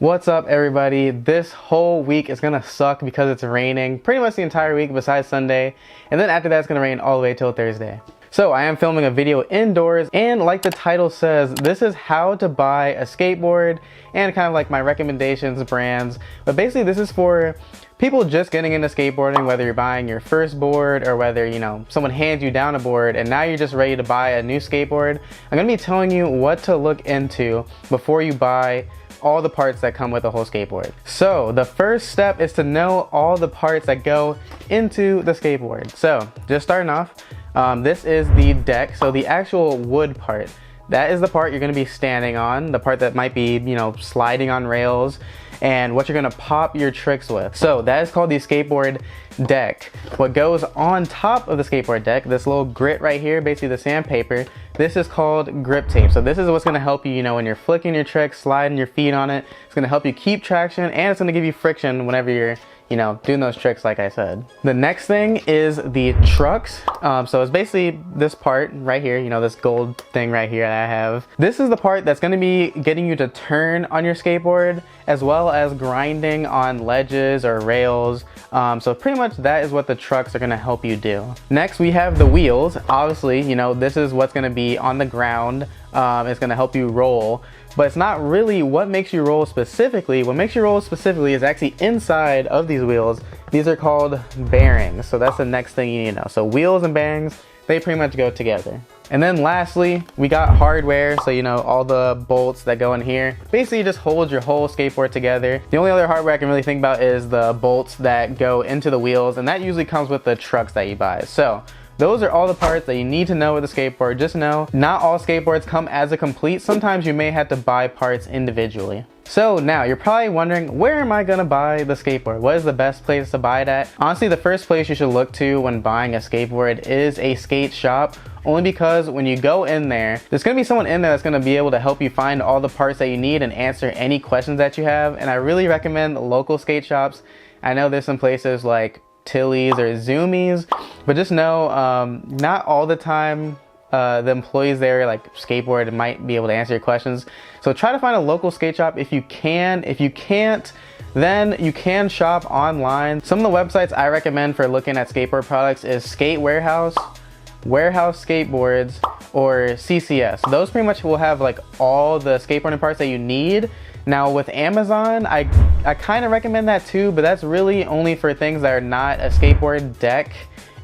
What's up, everybody? This whole week is gonna suck because it's raining pretty much the entire week besides Sunday, and then after that it's gonna rain all the way till Thursday. So I am filming a video indoors, and like the title says, this is how to buy a skateboard and kind of like my recommendations, brands. But basically this is for people just getting into skateboarding, whether you're buying your first board or whether, you know, someone hands you down a board and now you're just ready to buy a new skateboard. I'm gonna be telling you what to look into before you buy all the parts that come with a whole skateboard. So the first step is to know all the parts that go into the skateboard. So just starting off, this is the deck. So the actual wood part, that is the part you're gonna be standing on, the part that might be, you know, sliding on rails, and what you're gonna pop your tricks with. So that is called the skateboard deck. What goes on top of the skateboard deck, this little grit right here, basically the sandpaper, this is called grip tape. So this is what's gonna help you, you know, when you're flicking your tricks, sliding your feet on it. It's gonna help you keep traction, and it's gonna give you friction whenever you're, you know, doing those tricks like I said. The next thing is the trucks. So it's basically this part right here, you know, this gold thing right here that I have. This is the part that's gonna be getting you to turn on your skateboard, as well as grinding on ledges or rails. So pretty much that is what the trucks are gonna help you do. Next, we have the wheels. Obviously, you know, this is what's gonna be on the ground. It's gonna help you roll, but it's not really what makes you roll specifically. What makes you roll specifically is actually inside of these wheels. These are called bearings. So that's the next thing you need to know. So wheels and bearings, they pretty much go together. And then lastly, we got hardware. So, you know, all the bolts that go in here basically just hold your whole skateboard together. The only other hardware I can really think about is the bolts that go into the wheels, and that usually comes with the trucks that you buy. So those are all the parts that you need to know with a skateboard. Just know, not all skateboards come as a complete. Sometimes you may have to buy parts individually. So now you're probably wondering, where am I gonna buy the skateboard? What is the best place to buy it at? Honestly, the first place you should look to when buying a skateboard is a skate shop, only because when you go in there, there's gonna be someone in there that's gonna be able to help you find all the parts that you need and answer any questions that you have. And I really recommend local skate shops. I know there's some places like Tilly's or Zoomies, but just know not all the time the employees there, like skateboard, might be able to answer your questions. So try to find a local skate shop if you can. If you can't, then you can shop online. Some of the websites I recommend for looking at skateboard products is Skate Warehouse, Warehouse Skateboards, or CCS. Those pretty much will have like all the skateboarding parts that you need. Now with Amazon, I kind of recommend that too, but that's really only for things that are not a skateboard deck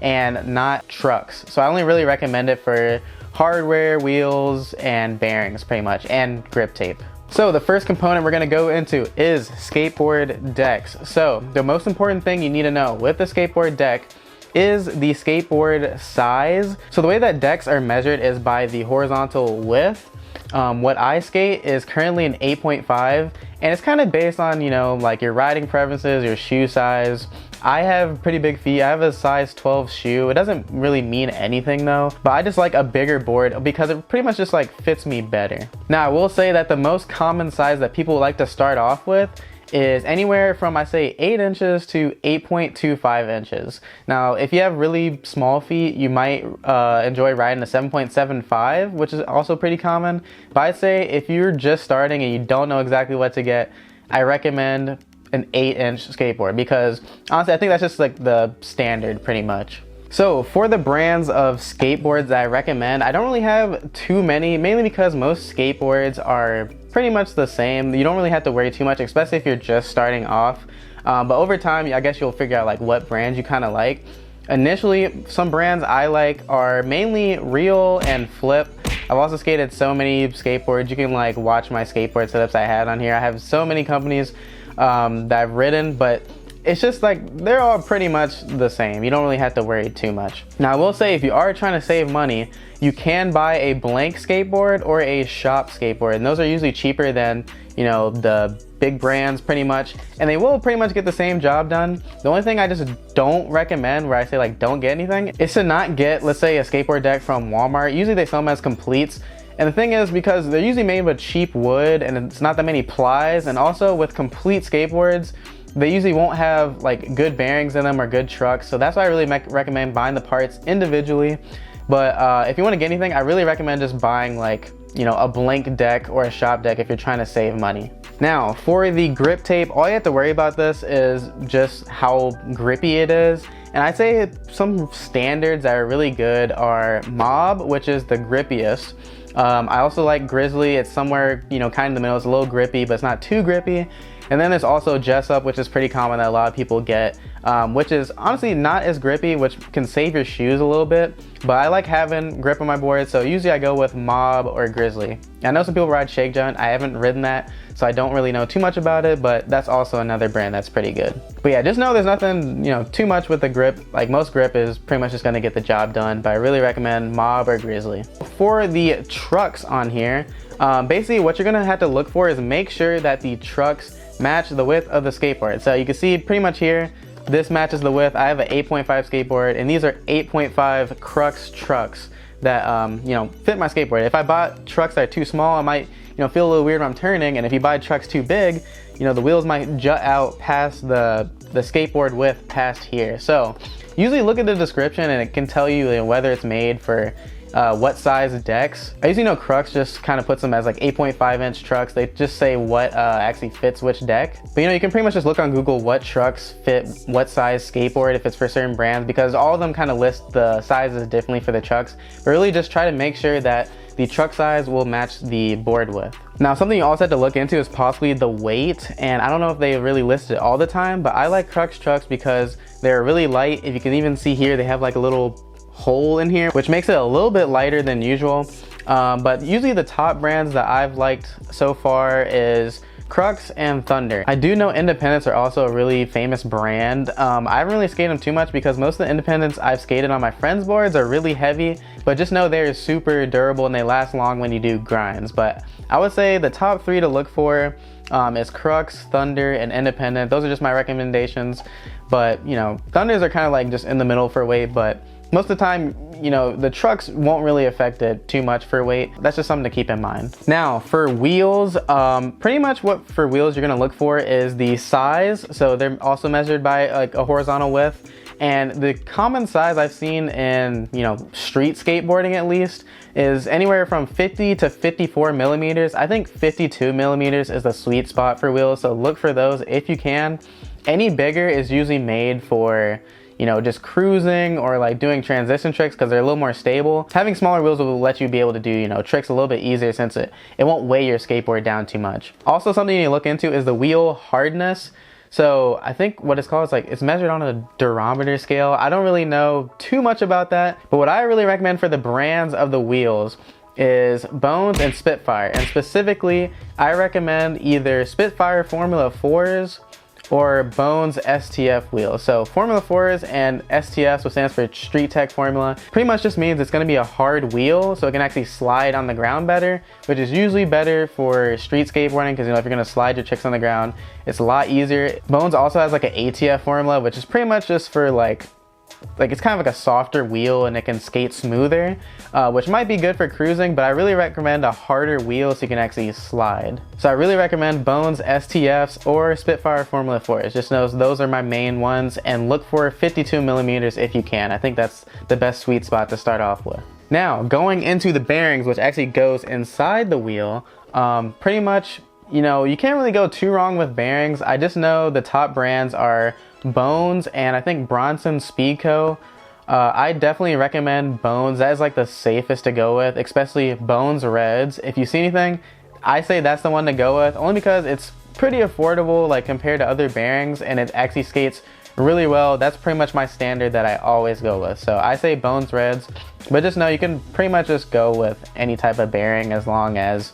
and not trucks. So I only really recommend it for hardware, wheels, and bearings pretty much, and grip tape. So the first component we're gonna go into is skateboard decks. So the most important thing you need to know with the skateboard deck is the skateboard size. So the way that decks are measured is by the horizontal width. What I skate is currently an 8.5, and it's kind of based on, you know, like your riding preferences, your shoe size. I have pretty big feet. I have a size 12 shoe. It doesn't really mean anything though, but I just like a bigger board because it pretty much just like fits me better. Now I will say that the most common size that people like to start off with is anywhere from, I say, 8 inches to 8.25 inches. Now, if you have really small feet, you might enjoy riding a 7.75, which is also pretty common. But I'd say if you're just starting and you don't know exactly what to get, I recommend an 8-inch skateboard, because honestly, I think that's just like the standard pretty much. So for the brands of skateboards that I recommend, I don't really have too many, mainly because most skateboards are pretty much the same. You don't really have to worry too much, especially if you're just starting off. But over time, I guess you'll figure out like what brands you kind of like. Initially, some brands I like are mainly Reel and Flip. I've also skated so many skateboards. You can like watch my skateboard setups I had on here. I have so many companies that I've ridden, but it's just like they're all pretty much the same. You don't really have to worry too much. Now I will say, if you are trying to save money, you can buy a blank skateboard or a shop skateboard, and those are usually cheaper than, you know, the big brands pretty much, and they will pretty much get the same job done. The only thing I just don't recommend, where I say like don't get anything, is to not get, let's say, a skateboard deck from Walmart. Usually they sell them as completes. And the thing is, because they're usually made with cheap wood and it's not that many plies, and also with complete skateboards, they usually won't have like good bearings in them or good trucks. So that's why I really recommend buying the parts individually. But if you want to get anything, I really recommend just buying like, you know, a blank deck or a shop deck if you're trying to save money. Now for the grip tape, all you have to worry about this is just how grippy it is. And I'd say some standards that are really good are Mob, which is the grippiest. I also like Grizzly. It's somewhere, you know, kind of in the middle. It's a little grippy, but it's not too grippy. And then there's also Jessup, which is pretty common that a lot of people get, which is honestly not as grippy, which can save your shoes a little bit. But I like having grip on my board, so usually I go with Mob or Grizzly. I know some people ride Shake Giant. I haven't ridden that, so I don't really know too much about it, but that's also another brand that's pretty good. But yeah, just know there's nothing, you know, too much with the grip. Like most grip is pretty much just gonna get the job done, but I really recommend Mob or Grizzly. For the trucks on here, basically what you're gonna have to look for is make sure that the trucks match the width of the skateboard. So you can see pretty much here, this matches the width. I have an 8.5 skateboard, and these are 8.5 Crux trucks that you know, fit my skateboard. If I bought trucks that are too small, I might, you know, feel a little weird when I'm turning. And if you buy trucks too big, you know, the wheels might jut out past the skateboard width past here. So usually look at the description and it can tell you, whether it's made for what size decks. I usually know Crux just kind of puts them as like 8.5 inch trucks. They just say what actually fits which deck. But you know, you can pretty much just look on Google what trucks fit what size skateboard if it's for certain brands, because all of them kind of list the sizes differently for the trucks. But really just try to make sure that the truck size will match the board width. Now something you also have to look into is possibly the weight, and I don't know if they really list it all the time, but I like Crux trucks because they're really light. If you can even see here, they have like a little hole in here, which makes it a little bit lighter than usual. But usually the top brands that I've liked so far is Crux and Thunder. I do know Independents are also a really famous brand. I haven't really skated them too much because most of the Independents I've skated on my friends' boards are really heavy, but just know they're super durable and they last long when you do grinds. But I would say the top three to look for is Crux, Thunder, and Independent. Those are just my recommendations. But you know, Thunders are kind of like just in the middle for weight, but most of the time, you know, the trucks won't really affect it too much for weight. That's just something to keep in mind. Now for wheels, pretty much what for wheels you're gonna look for is the size. So they're also measured by like a horizontal width. And the common size I've seen in, you know, street skateboarding at least, is anywhere from 50 to 54 millimeters. I think 52 millimeters is the sweet spot for wheels, so look for those if you can. Any bigger is usually made for, you know, just cruising or like doing transition tricks because they're a little more stable. Having smaller wheels will let you be able to do, you know, tricks a little bit easier since it won't weigh your skateboard down too much. Also, something you need to look into is the wheel hardness. So I think what it's called is like, it's measured on a durometer scale. I don't really know too much about that, but what I really recommend for the brands of the wheels is Bones and Spitfire. And specifically, I recommend either Spitfire Formula 4s or Bones STF wheels. So Formula 4s and STFs, which stands for Street Tech Formula, pretty much just means it's gonna be a hard wheel so it can actually slide on the ground better, which is usually better for street skateboarding because, you know, if you're gonna slide your tricks on the ground, it's a lot easier. Bones also has like an ATF formula, which is pretty much just for like it's kind of like a softer wheel and it can skate smoother, which might be good for cruising, but I really recommend a harder wheel so you can actually slide. So I really recommend Bones STFs or Spitfire Formula 4s. Just know those are my main ones, and look for 52 millimeters if you can. I think that's the best sweet spot to start off with. Now, going into the bearings, which actually goes inside the wheel, pretty much, you know, you can't really go too wrong with bearings. I just know the top brands are Bones and I think Bronson Speedco. I definitely recommend Bones. That is like the safest to go with, especially Bones Reds. If you see anything, I say that's the one to go with, only because it's pretty affordable like compared to other bearings, and it actually skates really well. That's pretty much my standard that I always go with. So I say Bones Reds, but just know you can pretty much just go with any type of bearing as long as,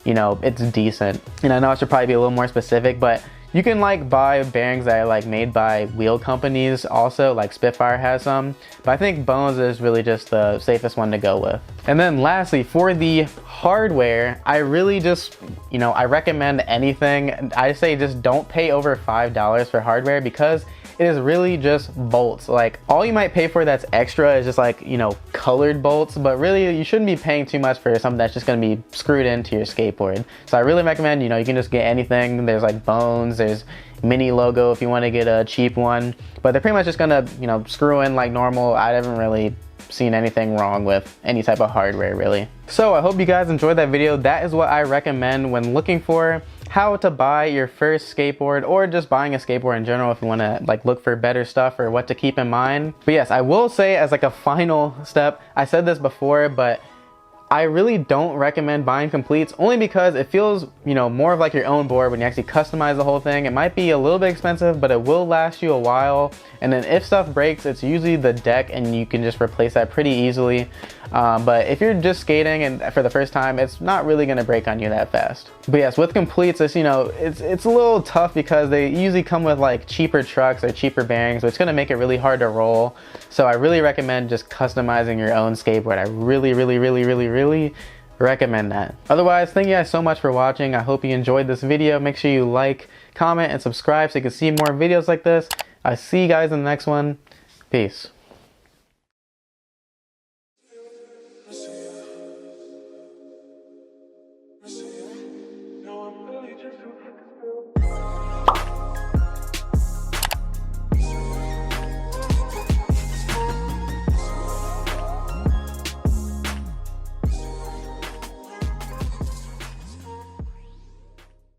you know, it's decent. And I know I should probably be a little more specific, but you can like buy bearings that are like made by wheel companies also, like Spitfire has some, but I think Bones is really just the safest one to go with. And then lastly, for the hardware, I really just, you know, I recommend anything. I say just don't pay over $5 for hardware because it is really just bolts. Like all you might pay for that's extra is just like, you know, colored bolts, but really you shouldn't be paying too much for something that's just gonna be screwed into your skateboard. So I really recommend, you know, you can just get anything. There's like Bones, there's Mini Logo if you want to get a cheap one, but they're pretty much just gonna, you know, screw in like normal. I haven't really seen anything wrong with any type of hardware really. So I hope you guys enjoyed that video. That is what I recommend when looking for how to buy your first skateboard, or just buying a skateboard in general if you want to like look for better stuff or what to keep in mind. But yes, I will say as like a final step, I said this before, but I really don't recommend buying completes, only because it feels, you know, more of like your own board when you actually customize the whole thing. It might be a little bit expensive, but it will last you a while. And then if stuff breaks, it's usually the deck and you can just replace that pretty easily. But if you're just skating and for the first time, it's not really gonna break on you that fast. But yes, with completes, it's, you know, it's a little tough because they usually come with like cheaper trucks or cheaper bearings, which is gonna make it really hard to roll. So I really recommend just customizing your own skateboard. I really recommend that. Otherwise, thank you guys so much for watching. I hope you enjoyed this video. Make sure you like, comment, and subscribe so you can see more videos like this. I'll see you guys in the next one. Peace.